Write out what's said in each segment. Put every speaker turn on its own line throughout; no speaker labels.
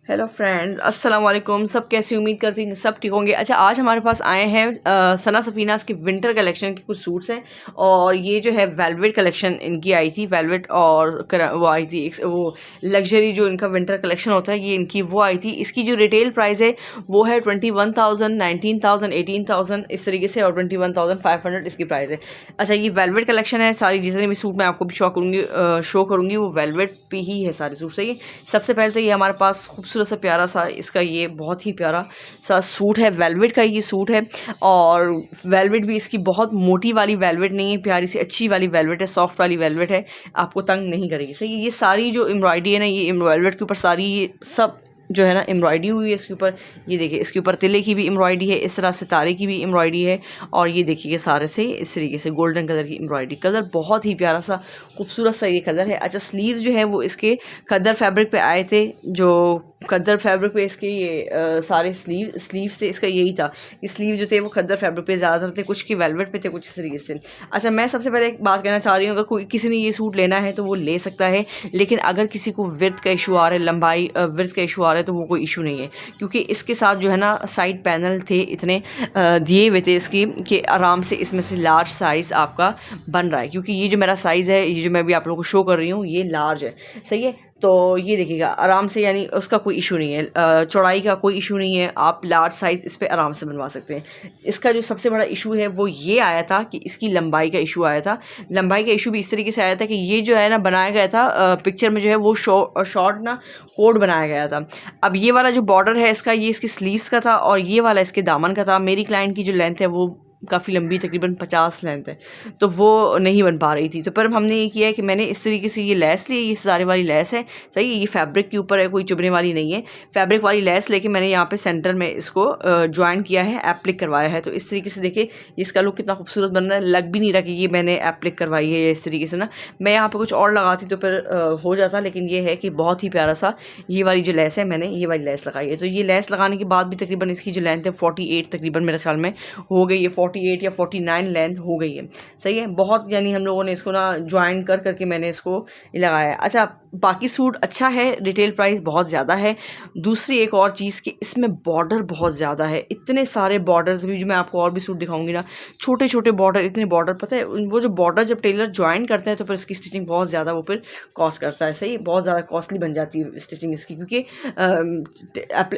Hello friends, अस्सलाम वालेकुम। सब कैसी उम्मीद करती हैं सब ठीक होंगे। अच्छा, आज हमारे पास आए हैं सना सफ़ीनाज़ की विंटर कलेक्शन के कुछ सूट्स हैं। और ये जो है वेलवेट कलेक्शन इनकी आई थी, वेलवेट और वो आई थी वो लग्जरी जो इनका विंटर कलेक्शन होता है, ये इनकी वो आई थी। इसकी जो रिटेल प्राइस है वो है 21,000, 19,000, 18,000 इस तरीके से, और 21,500 इसकी प्राइस है। अच्छा, ये वेलवेट कलेक्शन है। सारी जितने भी सूट मैं आपको भी शो करूँगी वो वेलवेट पे ही है सारे सूट। सही है। सबसे पहले तो ये हमारे पास खूबसूरत सा प्यारा सा इसका ये बहुत ही प्यारा सा सूट है, वेलवेट का ये सूट है। और वेलवेट भी इसकी बहुत मोटी वाली वेलवेट नहीं है, प्यारी सी अच्छी वाली वेलवेट है, सॉफ्ट वाली वेलवेट है, आपको तंग नहीं करेगी। सही है। ये सारी जो एम्ब्रॉयडरी है ना, ये वेलवेट के ऊपर सारी ये सब जो है ना एम्ब्रॉयडरी हुई है इसके ऊपर। ये देखिए, इसके ऊपर तिले की भी एम्ब्रॉयडरी है, इस तरह सितारे की भी एम्ब्रॉयडरी है। और ये देखिए सारे से इस तरीके से गोल्डन कलर की एम्ब्रॉयडरी, कलर बहुत ही प्यारा सा खूबसूरत सा ये कलर है। अच्छा, स्लीव जो है वो इसके खद्दर फैब्रिक पे आए थे, जो खद्दर फैब्रिक पे इसके ये सारे स्लीव से इसका यही था। ये स्लीव जो थे वो खद्दर फैब्रिक पे ज़्यादातर थे, कुछ की वेलवेट पे थे, कुछ इस तरीके से। अच्छा, मैं सबसे पहले एक बात कहना चाह रही हूँ, अगर कोई किसी ने ये सूट लेना है तो वो ले सकता है, लेकिन अगर किसी को विर्थ का इशू आ रहा है, लंबाई विर्थ का इशू आ रहा है, तो वो कोई इशू नहीं है, क्योंकि इसके साथ जो है ना साइड पैनल थे इतने दिए हुए थे इसकी कि आराम से इसमें से लार्ज साइज़ आपका बन रहा है। क्योंकि ये जो मेरा साइज़ है, ये जो मैं भी आप लोगों को शो कर रही हूँ, ये लार्ज है। सही है। तो ये देखिएगा आराम से, यानी उसका कोई इशू नहीं है, चौड़ाई का कोई इशू नहीं है, आप लार्ज साइज़ इस पर आराम से बनवा सकते हैं। इसका जो सबसे बड़ा इशू है वो ये आया था कि इसकी लंबाई का इशू आया था। लंबाई का इशू भी इस तरीके से आया था कि ये जो है ना बनाया गया था पिक्चर में, जो है वो शॉर्ट ना कोड बनाया गया था। अब ये वाला जो बॉर्डर है इसका, ये इसके स्लीव्स का था, और ये वाला इसके दामन का था। मेरी क्लाइंट की जो लेंथ है वो काफ़ी लंबी, तकरीबन 50 लेंथ है, तो वो नहीं बन पा रही थी। तो पर हमने ये किया है कि मैंने इस तरीके से ये लेस ली, ये सितारे वाली लेस है। सही है। ये फैब्रिक के ऊपर है, कोई चुभने वाली नहीं है। फैब्रिक वाली लेस लेके मैंने यहाँ पे सेंटर में इसको ज्वाइन किया है, एप्लिक करवाया है। तो इस तरीके से देखिए इसका लुक कितना खूबसूरत बन रहा है। लग भी नहीं रहा कि ये मैंने एप्लिक करवाई है। इस तरीके से ना मैं यहाँ पर कुछ और लगाती तो फिर हो जाता, लेकिन ये है कि बहुत ही प्यारा सा ये वाली जो लेस है, मैंने ये वाली लेस लगाई है। तो ये लेस लगाने के बाद भी तकरीबन इसकी जो लेंथ है 48 तकरीबन मेरे ख्याल में हो गई है, 48 या 49 लेंथ हो गई है। सही है। बहुत, यानी हम लोगों ने इसको ना ज्वाइन कर करके मैंने इसको लगाया है। अच्छा, बाकी सूट अच्छा है, रिटेल प्राइस बहुत ज़्यादा है। दूसरी एक और चीज़ कि इसमें बॉर्डर बहुत ज़्यादा है, इतने सारे बॉर्डर्स भी, जो मैं आपको और भी सूट दिखाऊंगी ना, छोटे छोटे बॉर्डर, इतने बॉर्डर। पता है वो जो बॉर्डर जब टेलर ज्वाइन करते हैं तो फिर इसकी स्टिचिंग बहुत ज़्यादा वो फिर कॉस्ट करता है। सही, बहुत ज़्यादा कॉस्टली बन जाती है स्टिचिंग इसकी, क्योंकि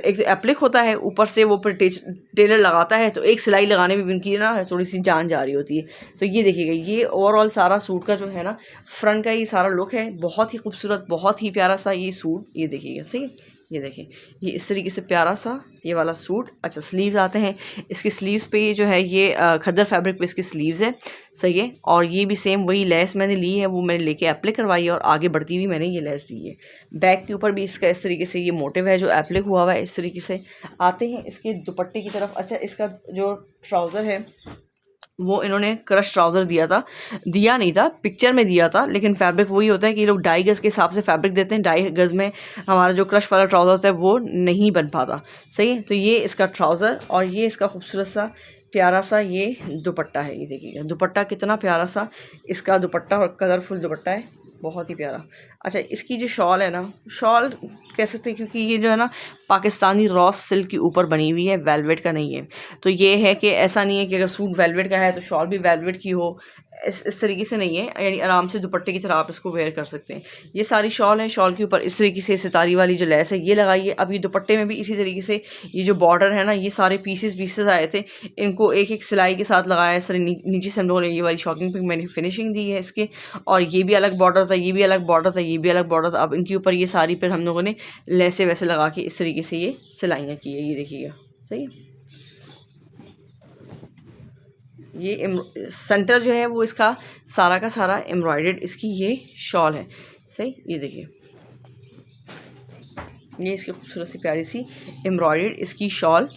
एक एप्लिक होता है, ऊपर से वो फिर टेलर लगाता है, तो एक सिलाई लगाने में भी उनकी ना थोड़ी सी जान जा रही होती है। तो ये देखिएगा, ये ओवरऑल सारा सूट का जो है ना फ्रंट का ये सारा लुक है, बहुत ही खूबसूरत, बहुत ही प्यारा सा ये सूट। ये देखिएगा। सही है। ये देखिए, ये इस तरीके से प्यारा सा ये वाला सूट। अच्छा, स्लीव्स आते हैं। इसके स्लीव्स पे ये जो है ये खद्दर फैब्रिक पे इसकी स्लीव्स है। सही है। और ये भी सेम वही लेस मैंने ली है, वो मैंने लेके एप्लिक करवाई है, और आगे बढ़ती हुई मैंने ये लेस दी है। बैक के ऊपर भी इसका इस तरीके से ये मोटिव है जो एप्लिक हुआ हुआ है। इस तरीके से आते हैं इसके दुपट्टे की तरफ। अच्छा, इसका जो ट्राउज़र है वो इन्होंने क्रश ट्राउज़र दिया नहीं था, पिक्चर में दिया था, लेकिन फैब्रिक वही होता है कि ये लोग 2.5 गज़ के हिसाब से फैब्रिक देते हैं। 2.5 गज़ में हमारा जो क्रश वाला ट्राउज़र होता है वो नहीं बन पाता। सही है। तो ये इसका ट्राउज़र, और ये इसका खूबसूरत सा प्यारा सा ये दुपट्टा है। ये देखिएगा दुपट्टा कितना प्यारा सा इसका दुपट्टा, और कलरफुल दुपट्टा है, बहुत ही प्यारा। अच्छा, इसकी जो शॉल है ना, शॉल कह सकते हैं, क्योंकि ये जो है ना पाकिस्तानी रॉस सिल्क के ऊपर बनी हुई है, वेलवेट का नहीं है। तो ये है कि ऐसा नहीं है कि अगर सूट वेलवेट का है तो शॉल भी वेलवेट की हो, इस तरीके से नहीं है। यानी आराम से दुपट्टे की तरह आप इसको वेयर कर सकते हैं। ये सारी शॉल है, शॉल के ऊपर इस तरीके से सितारी वाली जो लेस है ये लगाई है। अब ये दुपट्टे में भी इसी तरीके से ये जो बॉर्डर है ना, ये सारे पीसेस आए थे, इनको एक एक सिलाई के साथ लगाया है। सर नीचे से हम लोगों ने ये वाली शॉकिंग पे मैंने फिनिशिंग दी है इसके, और ये भी अलग बॉर्डर था, ये भी अलग बॉर्डर था, ये भी अलग बॉर्डर था। अब इनके ऊपर ये सारी फिर हम लोगों ने लेसे वैसे लगा के इस तरीके से ये सिलाइयाँ की है। ये देखिएगा। सही है। ये सेंटर जो है वो इसका सारा का सारा एम्ब्रॉयडर्ड इसकी ये शॉल है। सही। ये देखिए, ये इसकी खूबसूरत सी प्यारी सी एम्ब्रॉयडर्ड इसकी शॉल।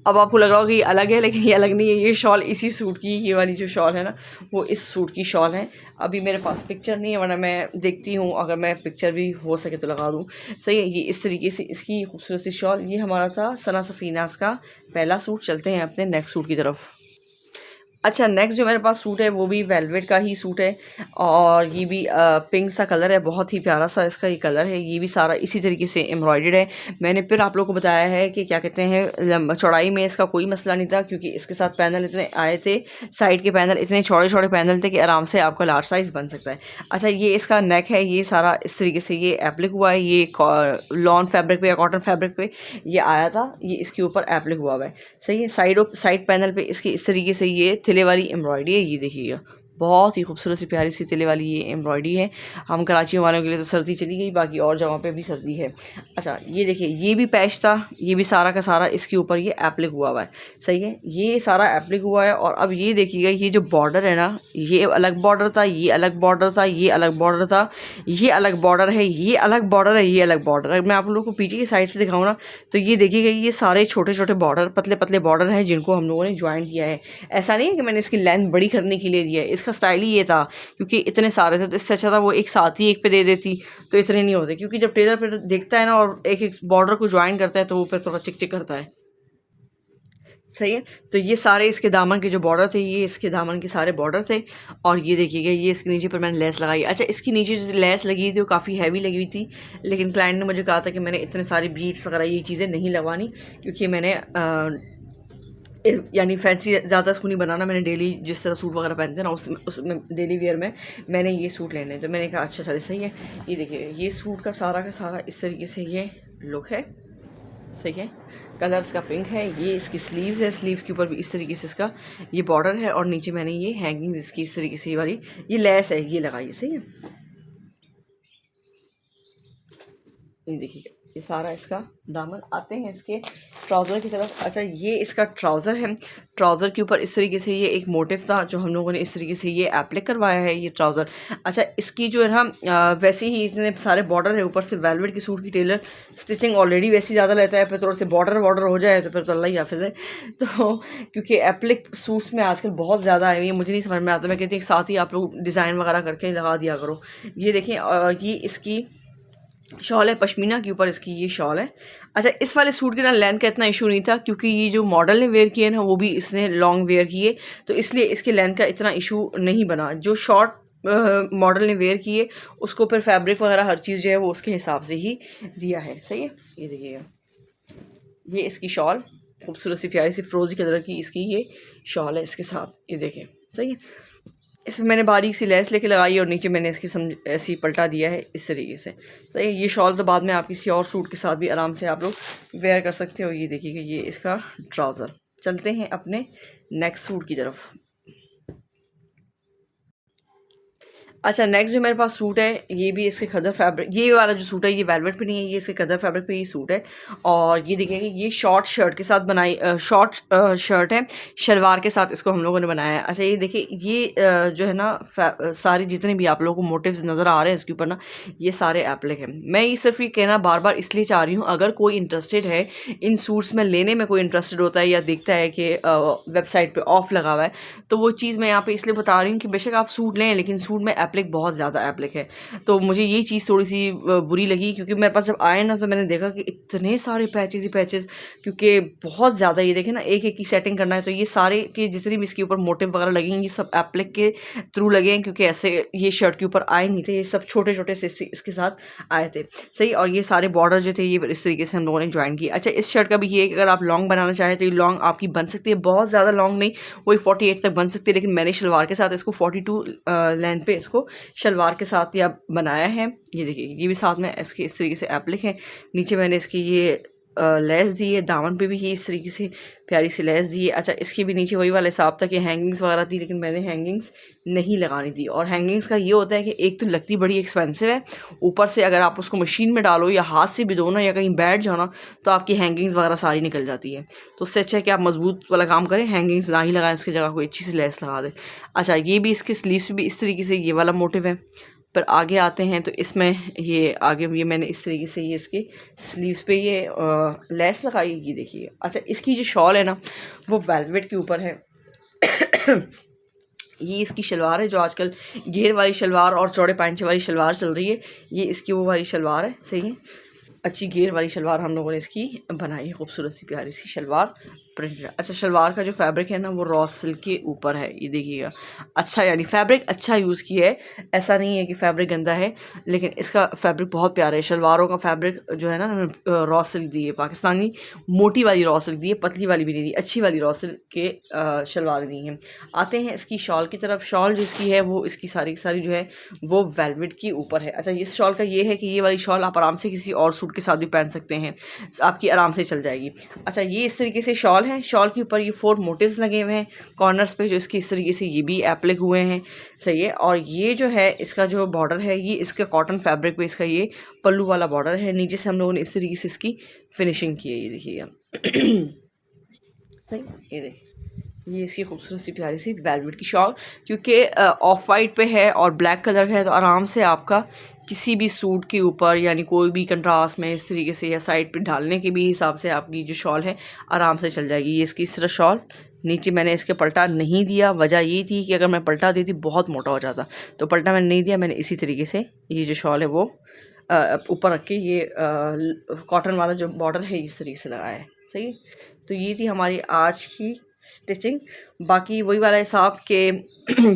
अब आपको लग रहा होगा कि ये अलग है, लेकिन ये अलग नहीं है। ये शॉल इसी सूट की, ये वाली जो शॉल है ना वो इस सूट की शॉल है। अभी मेरे पास पिक्चर नहीं है, वरना मैं देखती हूँ, अगर मैं पिक्चर भी हो सके तो लगा दूँ। सही है। ये इस तरीके से इसकी खूबसूरत सी शॉल। ये हमारा था सना सफ़ीनाज़ का पहला सूट। चलते हैं अपने नेक्स्ट सूट की तरफ। अच्छा नेक्स्ट जो मेरे पास सूट है वो भी वेलवेट का ही सूट है और ये भी पिंक सा कलर है, बहुत ही प्यारा सा इसका ये कलर है। ये भी सारा इसी तरीके से एम्ब्रॉयडर्ड है। मैंने फिर आप लोगों को बताया है कि क्या कहते हैं चौड़ाई में इसका कोई मसला नहीं था, क्योंकि इसके साथ पैनल इतने आए थे, साइड के पैनल इतने चौड़े चौड़े पैनल थे कि आराम से आपका लार्ज साइज़ बन सकता है। अच्छा ये इसका नेक है, ये सारा इस तरीके से ये एप्लिक हुआ है, ये लॉन फैब्रिक पे या कॉटन फैब्रिक पे ये आया था, ये इसके ऊपर एप्लिक हुआ है। सही है। साइड पैनल पे इसकी इस तरीके से ये तिले वाली एम्ब्रॉयडरी है, ये देखिएगा बहुत ही खूबसूरत सी प्यारी सी तिले वाली ये एम्ब्रॉयडरी है। हम कराची वालों के लिए तो सर्दी चली गई, बाकी और जगहों पे भी सर्दी है। अच्छा ये देखिए ये भी पैच था, ये भी सारा का सारा इसके ऊपर ये एप्लिक हुआ है। सही है, ये सारा एप्लिक हुआ है। और अब ये देखिएगा ये जो बॉर्डर है ना, ये अलग बॉर्डर था, ये अलग बॉर्डर था, ये अलग बॉर्डर था, ये अलग बॉर्डर है, ये अलग बॉर्डर है, ये अलग बॉर्डर है। मैं आप लोगों को पीछे की साइड से दिखाऊँ ना तो ये देखिएगा ये सारे छोटे छोटे बॉर्डर, पतले पतले बॉर्डर हैं जिनको हम लोगों ने ज्वाइन किया है। ऐसा नहीं है कि मैंने इसकी लेंथ बड़ी करने के लिए दिया है, इसका स्टाइल ही ये था, क्योंकि इतने सारे थे तो इससे अच्छा था वो एक साथ ही एक पे दे देती तो इतने नहीं होते। क्योंकि जब टेलर पे देखता है ना और एक एक बॉर्डर को ज्वाइन करता है तो वो फिर थोड़ा चिक चिक करता है। सही है। तो ये सारे इसके दामन के जो बॉर्डर थे, ये इसके दामन के सारे बॉर्डर थे। और ये देखिएगा ये इसके नीचे पर मैंने लेस लगाई। अच्छा इसकी नीचे जो लेस लगी थी वो काफ़ी हैवी लगी हुई थी, लेकिन क्लाइंट ने मुझे कहा था कि मैंने इतने सारी बीट्स वगैरह ये चीज़ें नहीं लगवानी, क्योंकि मैंने यानी फैंसी ज़्यादा इसको नहीं बनाना। मैंने डेली जिस तरह सूट वगैरह पहनते हैं ना उसमें डेली वेयर में मैंने ये सूट लेने, तो मैंने कहा अच्छा चले सही है। ये देखिए ये सूट का सारा इस तरीके से ये लुक है। सही है, कलर इसका पिंक है। ये इसकी स्लीव्स है, स्लीव्स के ऊपर भी इस तरीके से इसका ये बॉर्डर है और नीचे मैंने ये हैंगिंग इसकी इस तरीके से वाली ये लेस है ये लगाई। सही है, ये देखिए ये सारा इसका दामन। आते हैं इसके ट्राउज़र की तरफ। अच्छा ये इसका ट्राउज़र है, ट्राउज़र के ऊपर इस तरीके से ये एक मोटिव था जो हम लोगों ने इस तरीके से ये एप्लिक करवाया है ये ट्राउज़र। अच्छा इसकी जो है ना वैसे ही इतने सारे बॉर्डर है, ऊपर से वेलवेट की सूट की टेलर स्टिचिंग ऑलरेडी वैसी ज़्यादा लेता है, फिर थोड़े से बॉर्डर हो जाए तो फिर तो अल्लाह ही हाफ़िज़ है। तो क्योंकि एप्लिक सूट्स में आजकल बहुत ज़्यादा आई हुई है, मुझे नहीं समझ में आता। मैं कहती हूँ साथ ही आप लोग डिज़ाइन वगैरह करके लगा दिया करो। ये देखें ये इसकी शॉल है, पश्मीना के ऊपर इसकी ये शॉल है। अच्छा इस वाले सूट के ना लेंथ का इतना इशू नहीं था, क्योंकि ये जो मॉडल ने वेयर किए ना वो भी इसने लॉन्ग वेयर किए, तो इसलिए इसके लेंथ का इतना इशू नहीं बना। जो शॉर्ट मॉडल ने वेयर किए उसको फिर फैब्रिक वगैरह हर चीज़ जो है वो उसके हिसाब से ही दिया है। सही है, ये देखिएगा ये इसकी शॉल खूबसूरत सी प्यारी सी फ्रोजी कलर की इसकी ये शॉल है इसके साथ, ये देखें। सही है, इसमें मैंने बारीक सी लेस लेके लगाई और नीचे मैंने इसकी ऐसी पलटा दिया है इस तरीके से। सही है, ये शॉल तो बाद में आप किसी और सूट के साथ भी आराम से आप लोग वेयर कर सकते हो। ये देखिएगा ये इसका ट्राउज़र। चलते हैं अपने नेक्स्ट सूट की तरफ। अच्छा नेक्स्ट जो मेरे पास सूट है ये भी इसके खदर फैब्रिक, ये वाला जो सूट है ये वेलवेट पे नहीं है, ये इसके खदर फैब्रिक पे ये सूट है। और ये देखिए ये शॉर्ट शर्ट के साथ बनाई शॉर्ट शर्ट है, शलवार के साथ इसको हम लोगों ने बनाया है। अच्छा ये देखिए ये जो है ना सारी जितने भी आप लोगों को मोटिव्स नज़र आ रहे हैं इसके ऊपर ना ये सारे एप्लिक हैं। मैं ये सिर्फ ये कहना बार बार इसलिए चाह रही हूँ, अगर कोई इंटरेस्टेड है इन सूट्स में लेने में, कोई इंटरेस्टेड होता है या देखता है कि वेबसाइट पर ऑफ लगा हुआ है, तो वो चीज़ मैं यहाँ पर इसलिए बता रही हूँ कि बेशक आप सूट लें लेकिन सूट में एप्लिक बहुत ज़्यादा एप्लिक है। तो मुझे ये चीज़ थोड़ी सी बुरी लगी, क्योंकि मेरे पास जब आए ना तो मैंने देखा कि इतने सारे पैचेस ही पैचेस, क्योंकि बहुत ज़्यादा ये देखें ना एक एक की सेटिंग करना है, तो ये सारे के जितनी भी इसके ऊपर मोटिव वगैरह लगे हैं ये सब एप्लिक के थ्रू लगे हैं, क्योंकि ऐसे ये शर्ट के ऊपर आए नहीं थे, ये सब छोटे छोटे से इसके साथ आए थे। सही, और ये सारे बॉर्डर जो थे ये इस तरीके से हम लोगों ने ज्वाइन किए। अच्छा इस शर्ट का भी ये अगर आप लॉन्ग बनाना चाहें तो ये लॉन्ग आपकी बन सकती है, बहुत ज़्यादा लॉन्ग नहीं, वही 48 तक बन सकती है, लेकिन मैंने शलवार के साथ इसको 42 लेंथ पे इसको शलवार के साथ या बनाया है। ये देखिए ये भी साथ में इसके इस तरीके से एप्लिक है। नीचे मैंने इसकी ये लेस दी है, दामन पे भी ये इस तरीके से प्यारी सी लेस दी है। अच्छा इसके भी नीचे वही वाला हिसाब था कि हैंगिंग्स वगैरह थी, लेकिन मैंने हैंगिंग्स नहीं लगानी थी। और हैंगिंग्स का ये होता है कि एक तो लगती बड़ी एक्सपेंसिव है, ऊपर से अगर आप उसको मशीन में डालो या हाथ से भी दो ना या कहीं बैठ जाओ ना तो आपकी हैंगिंग्स वगैरह सारी निकल जाती है। तो उससे अच्छा है कि आप मजबूत वाला काम करें, हैंगिंग्स ना ही लगाएं, उसकी जगह कोई अच्छी सी लेस लगा दें। अच्छा ये भी इसके स्लीव्स भी इस तरीके से ये वाला मोटिव है। पर आगे आते हैं तो इसमें ये आगे ये मैंने इस तरीके से ये इसके स्लीव्स पे ये लेस लगाई, ये देखिए। अच्छा इसकी जो शॉल है ना वो वेलवेट के ऊपर है। ये इसकी शलवार है जो आजकल घेर वाली शलवार और चौड़े पांचे वाली शलवार चल रही है, ये इसकी वो वाली शलवार है। सही है, अच्छी घेर वाली शलवार हम लोगों ने इसकी बनाई है, खूबसूरत सी प्यारी सी शलवार। प्रिंटेड। अच्छा, शलवार का जो फैब्रिक है ना वो रॉ सिल्क के ऊपर है, ये देखिएगा। अच्छा, यानी फैब्रिक अच्छा यूज़ किया है, ऐसा नहीं है कि फैब्रिक गंदा है, लेकिन इसका फैब्रिक बहुत प्यारा है। शलवारों का फैब्रिक जो है ना रॉ सिल्क दी है, पाकिस्तानी मोटी वाली रॉ सिल्क दी है, पतली वाली भी नहीं दी, अच्छी वाली रॉ सिल्क के शलवार दी हैं। आते हैं इसकी शॉल की तरफ। शॉल जो इसकी है वो इसकी सारी सारी जो है वो वेलवेट के ऊपर है। अच्छा, इस शॉल का ये है कि ये वाली शॉल आप आराम से किसी और सूट के साथ भी पहन सकते हैं, आपकी आराम से चल जाएगी। अच्छा, ये इस तरीके से शॉल है। शॉल के ऊपर ये 4 मोटिव्स लगे हुए हैं कॉर्नर्स पे, जो इसकी इस तरीके से ये भी एप्लिक हुए हैं, सही है। और ये जो है इसका जो बॉर्डर है ये इसका कॉटन फैब्रिक पे इसका ये पल्लू वाला बॉर्डर है। नीचे से हम लोगों ने इस तरीके से इसकी फिनिशिंग की है, ये देखिएगा। सही, ये देखिए, ये इसकी खूबसूरत सी प्यारी सी वेलवेट की शॉल, क्योंकि ऑफ वाइट पे है और ब्लैक कलर है, तो आराम से आपका किसी भी सूट के ऊपर यानी कोई भी कंट्रास्ट में इस तरीके से या साइड पे ढालने के भी हिसाब से आपकी जो शॉल है आराम से चल जाएगी। ये इसकी इस तरह शॉल। नीचे मैंने इसके पलटा नहीं दिया, वजह ये थी कि अगर मैं पलटा देती बहुत मोटा हो जाता, तो पलटा मैंने नहीं दिया। मैंने इसी तरीके से ये जो शॉल है वो ऊपर रख के ये कॉटन वाला जो बॉर्डर है इस तरीके से लगाया है, सही। तो ये थी हमारी आज की स्टिचिंग। बाकी वही वाला हिसाब के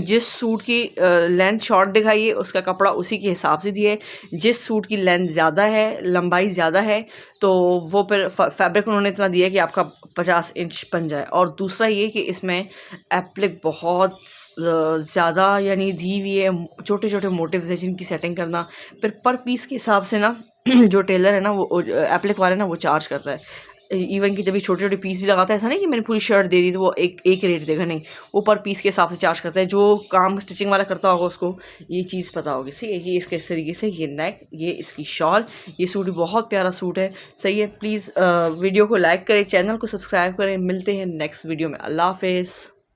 जिस सूट की लेंथ शॉर्ट दिखाई है उसका कपड़ा उसी के हिसाब से दिया है। जिस सूट की लेंथ ज़्यादा है, लंबाई ज़्यादा है, तो वो फिर फैब्रिक उन्होंने इतना दिया कि आपका 50 इंच बन जाए। और दूसरा ये कि इसमें एप्लिक बहुत ज़्यादा यानी दी हुई है, छोटे छोटे मोटिव्स हैं जिनकी सेटिंग करना फिर पर पीस के हिसाब से ना जो टेलर है ना वो एप्लिक वाले ना वो चार्ज करता है। इवन कि जब ये छोटे छोटे पीस भी लगाता है, ऐसा नहीं कि मैंने पूरी शर्ट दे दी तो वो एक रेट देगा, नहीं, वो पर पीस के हिसाब से चार्ज करता है। जो काम स्टिचिंग वाला करता होगा उसको ये चीज़ पता होगी, सही है। ये इसके इस तरीके से ये नेक, ये इसकी शॉल। ये सूट भी बहुत प्यारा सूट है, सही है। प्लीज़ वीडियो को लाइक करें, चैनल को सब्सक्राइब करें। मिलते हैं नेक्स्ट वीडियो में। अल्लाह हाफिज़।